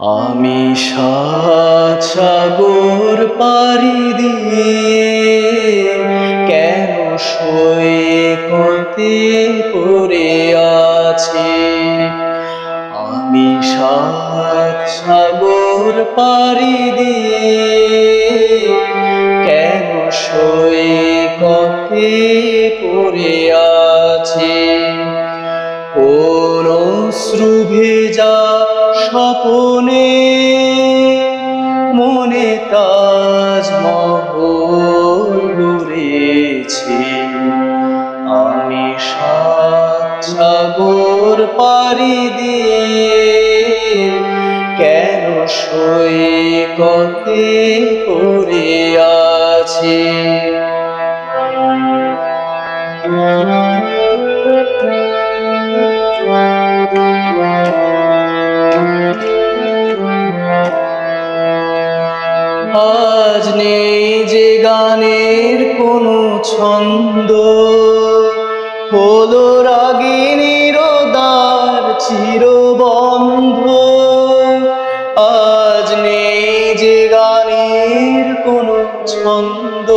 আমি সাত সাগর পাড়ি দিয়ে কেন সৈকতে পড়ে আছি। আমি সাত সাগর পাড়ি দিয়ে কেন সৈকতে পড়ে আছি। কোন অশ্রু ভেজা স্বপনে মনে তাজমহল গড়েছি। আমি সাত সাগর পাড়ি দিয়ে কেন সৈকতে পড়ে আছি। আজ নেই যে গানের কোনো ছন্দ, হলো রাগিনীর দ্বার চিরবন্ধ। আজ নেই যে গানের কোনো ছন্দ,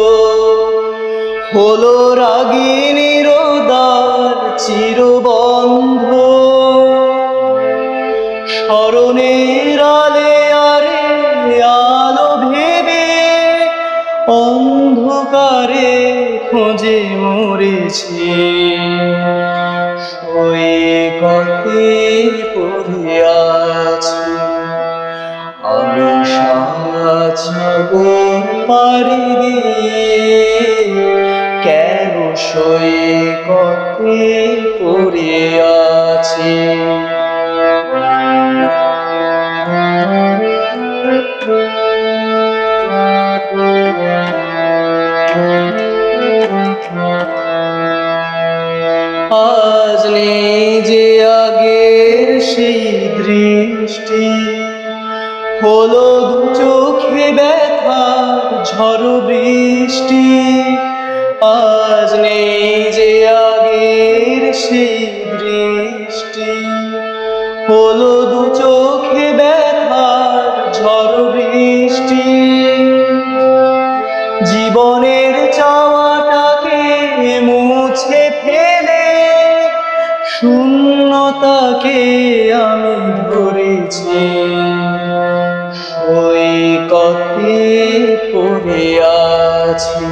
হলো রাগিনীর দ্বার চিরবন্ধ। স্মরণের আলে আরে আলো ভেবে অন্ধকারে খোঁজে মরেছি। সৈকতে পড়ে আছি। আমি সাত সাগর পাড়ি দিয়ে কেন সৈকতে পড়ে আছি। আজ নেই যে আগের সেই দৃষ্টি, হলো দু চোখে ব্যথার ঝড় বৃষ্টি। আজ নেই যে আগের সেই দৃষ্টি, হলো দু চোখে ব্যথার ঝড় বৃষ্টি। জীবনের চাওয়াটাকে মুছে ফেলে শূন্যতাকে আমি ধরেছি। সৈকতে পড়ে আছি।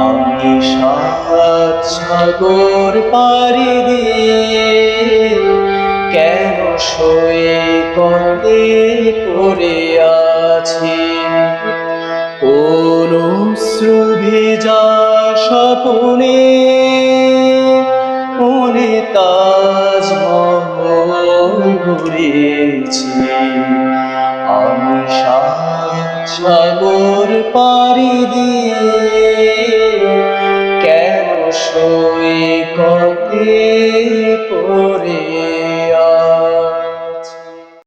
আমি সাত সাগর পাড়ি দিয়ে কেন সৈকতে পড়ে আছি। কোন অশ্রু ভেজা স্বপনে মনে তাজমহল গড়েছি। আমি সাত সাগর পাড়ি দিয়ে কেন সৈকতে পড়ে